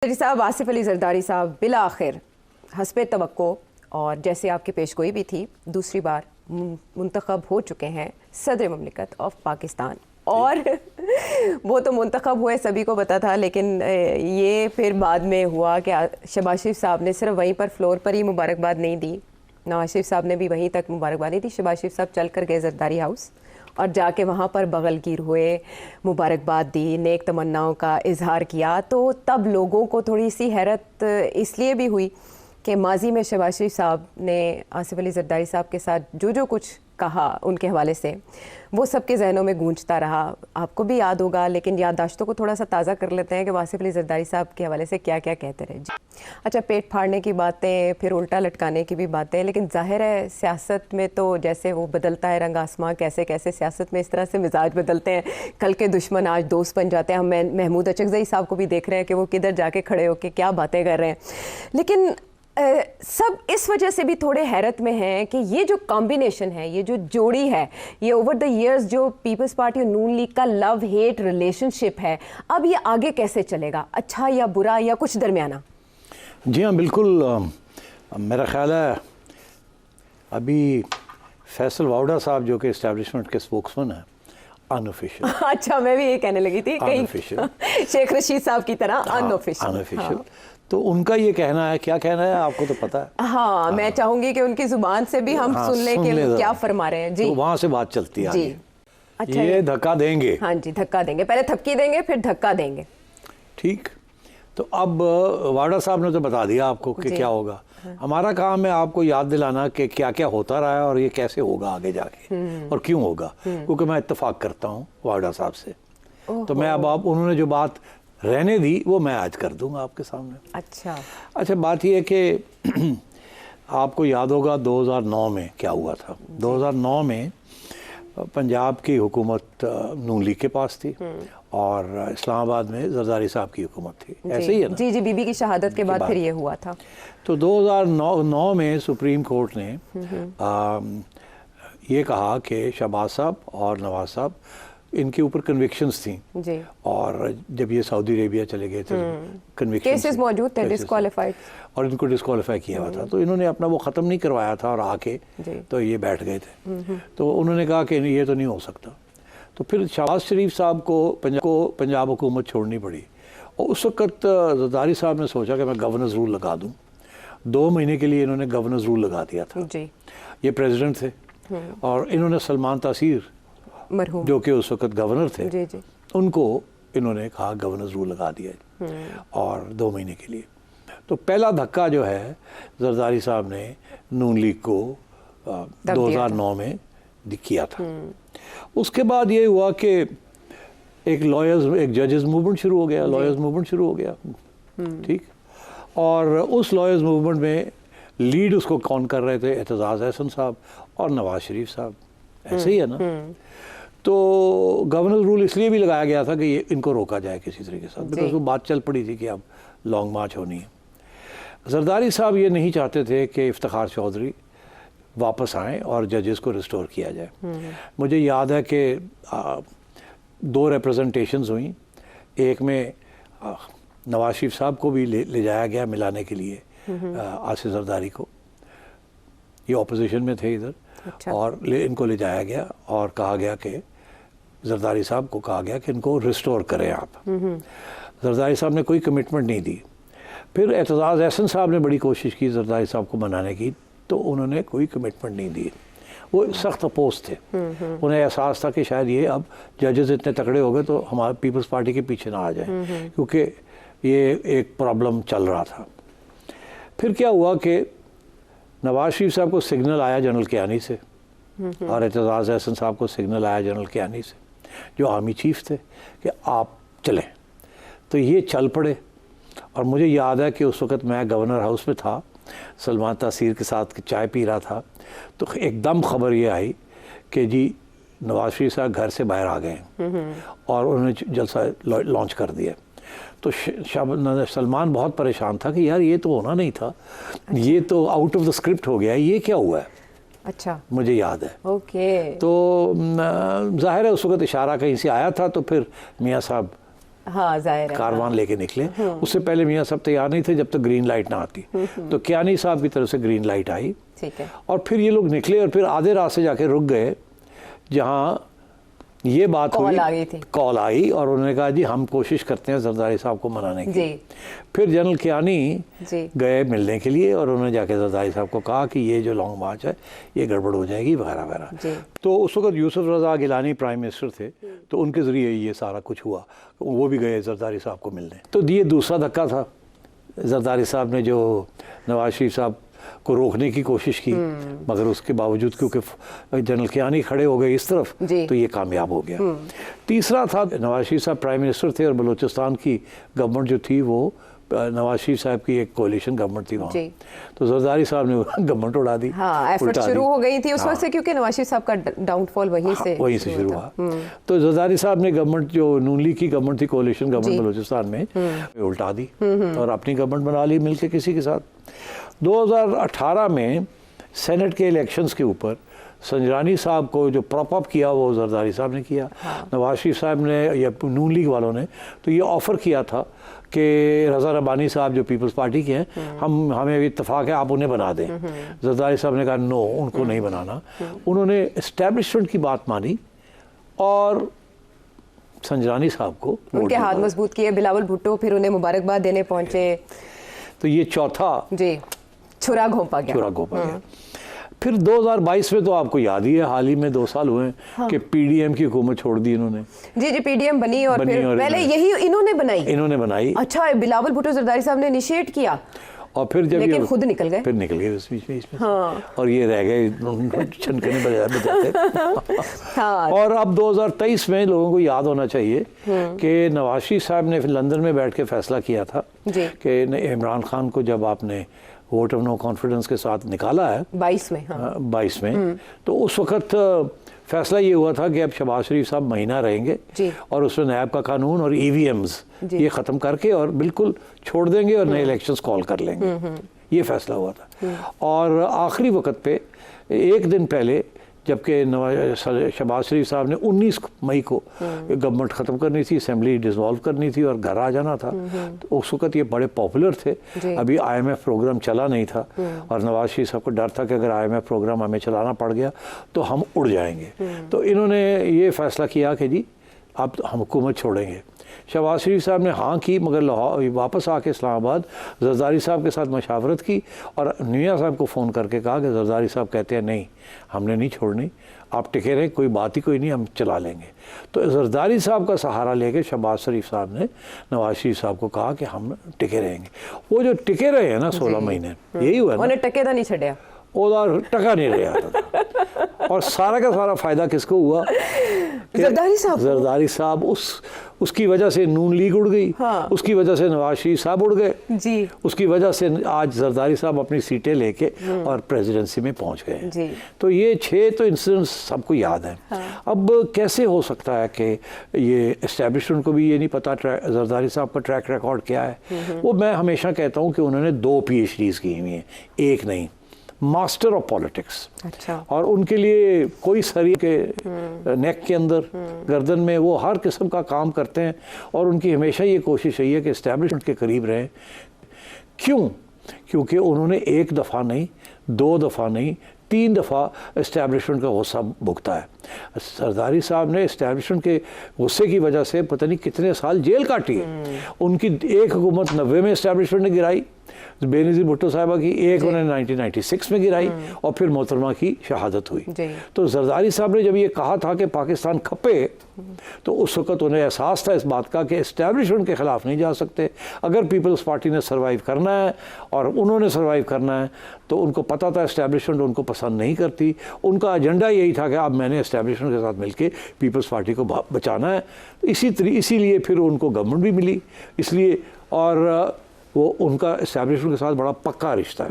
जरदारी साहब, आसिफ अली जरदारी साहब बिला आखिर हस्बे तवक्को और जैसे आपकी पेशगोई भी थी दूसरी बार मुंतखब हो चुके हैं सदर ममलिकत ऑफ पाकिस्तान। और वो तो मुंतखब हुए सभी को पता था, लेकिन ये फिर बाद में हुआ कि शहबाज शरीफ साहब ने सिर्फ वहीं पर फ्लोर पर ही मुबारकबाद नहीं दी, नवाज शरीफ साहब ने भी वहीं तक मुबारकबाद नहीं दी। शहबाज शरीफ साहब चल कर गए जरदारी हाउस और जाके वहाँ पर बगलगीर हुए, मुबारकबाद दी, नेक तमन्नाओं का इजहार किया। तो तब लोगों को थोड़ी सी हैरत इसलिए भी हुई कि माजी में शहबाज शरीफ साहब ने आसिफ अली जरदारी साहब के साथ जो जो कुछ कहा उनके हवाले से वो सबके जहनों में गूंजता रहा। आपको भी याद होगा, लेकिन याददाश्तों को थोड़ा सा ताज़ा कर लेते हैं कि आसिफ अली जरदारी साहब के हवाले से क्या क्या कहते रहे। जी अच्छा, पेट फाड़ने की बातें, फिर उल्टा लटकाने की भी बातें, लेकिन जाहिर है सियासत में तो जैसे वो बदलता है रंग आसमां, कैसे कैसे सियासत में इस तरह से मिजाज बदलते हैं, कल के दुश्मन आज दोस्त बन जाते हैं। हम महमूद अचकज़ई साहब को भी देख रहे हैं कि वो किधर जाके खड़े होकर क्या बातें कर रहे हैं। लेकिन सब इस वजह से भी थोड़े हैरत में हैं कि ये जो कॉम्बिनेशन है, ये जो जोड़ी है, ये ओवर द इयर्स जो पीपल्स पार्टी और नून लीग का लव हेट रिलेशनशिप है, अब ये आगे कैसे चलेगा, अच्छा या बुरा या कुछ दरमियाना? जी हाँ, बिल्कुल। मेरा ख्याल है अभी फैसल वाउडा साहब जो कि इस्टेब्लिशमेंट के स्पोक्समैन हैं, अनऑफिशियल अच्छा, मैं भी ये कहने लगी थी कहीं शेख रशीद साहब की तरह अनऑफिशियल। तो उनका ये कहना है, क्या कहना है आपको तो पता है। हाँ, मैं चाहूंगी कि उनकी जुबान से भी हम सुन लें कि क्या फरमा रहे हैं। जी, तो वहां से बात चलती है। जी अच्छा, ये धक्का देंगे। हाँ जी, धक्का देंगे, पहले थपकी देंगे फिर धक्का देंगे। ठीक, तो अब वाडा साहब ने तो बता दिया आपको कि क्या होगा। हमारा काम है आपको याद दिलाना कि क्या क्या होता रहा है और ये कैसे होगा आगे जाके और क्यों होगा, क्योंकि मैं इत्तेफाक करता हूँ वाडा साहब से। तो मैं अब उन्होंने जो बात रहने दी वो मैं आज कर दूंगा आपके सामने। अच्छा, बात ये है कि आपको याद होगा 2009 में क्या हुआ था। 2009 में पंजाब की हुकूमत नून लीग के पास थी और इस्लामाबाद में जरदारी साहब की हुकूमत थी, ऐसे ही है ना? जी जी, बीबी की शहादत के बाद फिर ये हुआ था। तो 2009 में सुप्रीम कोर्ट ने ये कहा कि शहबाज साहब और नवाज साहब, इनके ऊपर कन्विक्शंस थी जी। और जब ये सऊदी अरेबिया चले गए थे कन्विक्शंस केसेस मौजूद थे, डिस्क्वालीफाइड, और इनको डिस्क्वालीफाई किया हुआ था। तो इन्होंने अपना वो ख़त्म नहीं करवाया था और आके तो ये बैठ गए थे। तो उन्होंने कहा कि ये तो नहीं हो सकता। तो फिर शहबाज शरीफ साहब को पंजाब हुकूमत छोड़नी पड़ी और उस वक़्त जरदारी साहब ने सोचा कि मैं गवर्नर्स रूल लगा दूँ। 2 महीने के लिए इन्होंने गवर्नर्स रूल लगा दिया था जी। ये प्रेसिडेंट थे और इन्होंने सलमान तासीर जो कि उस वक्त गवर्नर थे जी जी। उनको इन्होंने कहा गवर्नर्स रूल लगा दिया और 2 महीने के लिए। तो पहला धक्का जो है जरदारी साहब ने नून लीग को 2009 में किया था। उसके बाद ये हुआ कि एक जजेस मूवमेंट शुरू हो गया, लॉयर्स मूवमेंट शुरू हो गया। ठीक, और उस लॉयर्स मूवमेंट में लीड उसको कौन कर रहे थे? एतजाज़ अहसन साहब और नवाज शरीफ साहब, ऐसे ही है ना? तो गवर्नर रूल इसलिए भी लगाया गया था कि ये इनको रोका जाए किसी तरीके से, बिकॉज वो बात चल पड़ी थी कि अब लॉन्ग मार्च होनी है। जरदारी साहब ये नहीं चाहते थे कि इफ्तिखार चौधरी वापस आएँ और जजेस को रिस्टोर किया जाए। मुझे याद है कि 2 रिप्रेजेंटेशंस हुई, एक में नवाज शरीफ साहब को भी ले जाया गया मिलाने के लिए आसिफ जरदारी को, ये ऑपोजिशन में थे इधर। अच्छा। और इनको ले जाया गया और कहा गया कि जरदारी साहब को कहा गया कि इनको रिस्टोर करें आप। जरदारी साहब ने कोई कमिटमेंट नहीं दी। फिर एतजाज़ अहसन साहब ने बड़ी कोशिश की जरदारी साहब को मनाने की, तो उन्होंने कोई कमिटमेंट नहीं दी। वो सख्त अपोज थे। उन्हें एहसास था कि शायद ये अब जजेस इतने तगड़े हो गए तो हमारे पीपल्स पार्टी के पीछे ना आ जाए, क्योंकि ये एक प्रॉब्लम चल रहा था। फिर क्या हुआ कि नवाज शरीफ साहब को सिग्नल आया जनरल कियानी से और एतजाज़ अहसन साहब को सिग्नल आया जनरल कियानी से, जो आर्मी चीफ थे, कि आप चलें। तो ये चल पड़े। और मुझे याद है कि उस वक़्त मैं गवर्नर हाउस में था, सलमान तासीर के साथ चाय पी रहा था, तो एकदम खबर ये आई कि जी नवाज शरीफ साहब घर से बाहर आ गए और उन्होंने जलसा लॉन्च कर दिया। तो सलमान बहुत परेशान था कि यार ये तो होना नहीं था। अच्छा। ये तो आउट ऑफ द स्क्रिप्ट हो गया, ये क्या हुआ है? अच्छा, मुझे याद है। ओके। तो जाहिर है उस वक्त इशारा कहीं से आया था, तो फिर मियाँ साहब हाँ जाहिर है, कारवान लेके निकले। उससे पहले मियाँ साहब तैयार नहीं थे जब तक ग्रीन लाइट ना आती। तो कियानी साहब की तरफ से ग्रीन लाइट आई, ठीक है। और फिर ये लोग निकले और फिर आधे रास्ते जाके रुक गए जहाँ ये बात हुई, कॉल आई और उन्होंने कहा जी हम कोशिश करते हैं जरदारी साहब को मनाने की। फिर जनरल कियानी गए मिलने के लिए और उन्होंने जाके जरदारी साहब को कहा कि ये जो लॉन्ग मार्च है ये गड़बड़ हो जाएगी वगैरह वगैरह। तो उस वक्त यूसुफ रज़ा गिलानी प्राइम मिनिस्टर थे, तो उनके ज़रिए ये सारा कुछ हुआ, वो भी गए जरदारी साहब को मिलने। तो ये दूसरा धक्का था, जरदारी साहब ने जो नवाज शरीफ साहब को रोकने की कोशिश की, मगर उसके बावजूद क्योंकि जनरल कियानी खड़े हो गए इस तरफ, तो ये कामयाब हो गया। तीसरा था, नवाज शरीफ साहब प्राइम मिनिस्टर थे और बलूचिस्तान की गवर्नमेंट जो थी वो नवाज शरीफ साहब की एक कोalition गवर्नमेंट थी वहाँ, तो जरदारी साहब ने गवर्नमेंट उड़ा दी। हाँ, एफर्ट शुरू हो गई थी उस वक्त से, क्योंकि नवाज शरीफ साहब का डाउनफॉल वहीं से शुरू हुआ। तो जरदारी साहब ने गवर्नमेंट जो नून लीग की गवर्नमेंट थी, कोalition गवर्नमेंट बलूचिस्तान में, उल्टा दी और अपनी गवर्नमेंट बना ली मिलकर किसी के साथ। 2018 में सेनेट के इलेक्शंस के ऊपर संजरानी साहब को जो प्रॉप अप किया वो जरदारी साहब ने किया। नवाज शरीफ साहब ने या नून लीग वालों ने तो ये ऑफ़र किया था कि रज़ा रब्बानी साहब जो पीपल्स पार्टी के हैं, हमें इत्तेफाक है आप उन्हें बना दें। जरदारी साहब ने कहा नो, उनको नहीं बनाना। उन्होंने इस्टेब्लिशमेंट की बात मानी और संजरानी साहब को उनके हाथ मजबूत किए। बिलावल भुट्टो फिर उन्हें मुबारकबाद देने पहुंचे। तो ये चौथा छुरा घोंपा गया। फिर 2022 में तो आपको याद ही है, हाल ही में 2 साल हुए हैं कि पीडीएम की हुकूमत छोड़ दी इन्होंने। जी पीडीएम बनी और फिर पहले यही इन्होंने बनाई। अच्छा, बिलावल भुट्टो जरदारी साहब ने इनिशिएट किया और फिर जब लेकिन खुद निकल गए। फिर निकल गए उस बीच में। और ये रह गए छनकने बजाते। और अब 2023 में लोगों को याद होना चाहिए कि नवाज शरीफ साहब ने लंदन में बैठ के फैसला किया था कि इमरान खान को जब आपने वोट ऑफ नो कॉन्फिडेंस के साथ निकाला है 22 में, तो उस वक्त फैसला ये हुआ था कि अब शहबाज शरीफ साहब महीना रहेंगे और उसमें नैब का कानून और ईवीएम्स ये ख़त्म करके और बिल्कुल छोड़ देंगे और नए इलेक्शंस कॉल कर लेंगे। ये फैसला हुआ था। और आखिरी वक्त पे एक दिन पहले जबकि शहबाज शरीफ साहब ने 19 मई को गवर्नमेंट ख़त्म करनी थी, असेंबली डिसॉल्व करनी थी और घर आ जाना था, तो उस वक्त ये बड़े पॉपुलर थे। अभी IMF प्रोग्राम चला नहीं था और नवाज शरीफ साहब को डर था कि अगर IMF प्रोग्राम हमें चलाना पड़ गया तो हम उड़ जाएंगे। तो इन्होंने ये फैसला किया कि जी अब हम हुकूमत छोड़ेंगे। शहबाज शरीफ साहब ने हाँ की, मगर लाहौर वापस आके इस्लामाबाद जरदारी साहब के साथ मशावरत की और मियाँ साहब को फ़ोन करके कहा कि जरदारी साहब कहते हैं नहीं, हमने नहीं छोड़नी, आप टिके रहें, कोई बात ही कोई नहीं, हम चला लेंगे। तो जरदारी साहब का सहारा लेके शहबाज शरीफ साहब ने नवाज शरीफ साहब को कहा कि हम टिके रहेंगे। वो जो टिके रहे हैं ना 16 महीने, यही हुआ ना, उन्हें टके नहीं छड़िया, टका नहीं रहा। और सारा का सारा फायदा किसको हुआ? जरदारी साहब उसकी वजह से नून लीग उड़ गई, उसकी वजह से नवाज शरीफ साहब उड़ गए, उसकी वजह से आज जरदारी साहब अपनी सीटें लेके और प्रेसिडेंसी में पहुंच गए। तो ये 6 तो इंसिडेंट्स सबको याद है। अब कैसे हो सकता है कि ये एस्टेब्लिशमेंट को भी ये नहीं पता जरदारी साहब का ट्रैक रिकॉर्ड क्या है? वो मैं हमेशा कहता हूँ कि उन्होंने 2 PhDs की हुई हैं, एक नहीं, मास्टर ऑफ पॉलिटिक्स। अच्छा। और उनके लिए कोई सरी के नेक के अंदर गर्दन में वो हर किस्म का काम करते हैं और उनकी हमेशा ये कोशिश रही है कि इस्टेब्लिशमेंट के करीब रहें। क्यों? क्योंकि उन्होंने 1 दफ़ा नहीं, 2 दफ़ा नहीं, 3 दफ़ा इस्टेब्लिशमेंट का गुस्सा भुगता है। सरदारी साहब ने इस्टेब्लिशमेंट के गुस्से की वजह से पता नहीं कितने साल जेल काटी है। उनकी एक हुकूमत 90 में इस्टेब्लिशमेंट ने गिराई, बेनज़ीर भुट्टो साहिबा की, एक उन्होंने 1996 में गिराई और फिर मोहतरमा की शहादत हुई। तो जरदारी साहब ने जब ये कहा था कि पाकिस्तान खपे, तो उस वक़्त उन्हें एहसास था इस बात का कि इस्टेब्लिशमेंट के ख़िलाफ़ नहीं जा सकते। अगर पीपल्स पार्टी ने सर्वाइव करना है और उन्होंने सर्वाइव करना है तो उनको पता था इस्टेब्लिशमेंट उनको पसंद नहीं करती। उनका एजेंडा यही था कि अब मैंने इस्टेब्लिशमेंट के साथ मिलकर पीपल्स पार्टी को बचाना है। इसीलिए फिर उनको गवर्नमेंट भी मिली, इसलिए और वो उनका इस्टेब्लिशमेंट के साथ बड़ा पक्का रिश्ता है।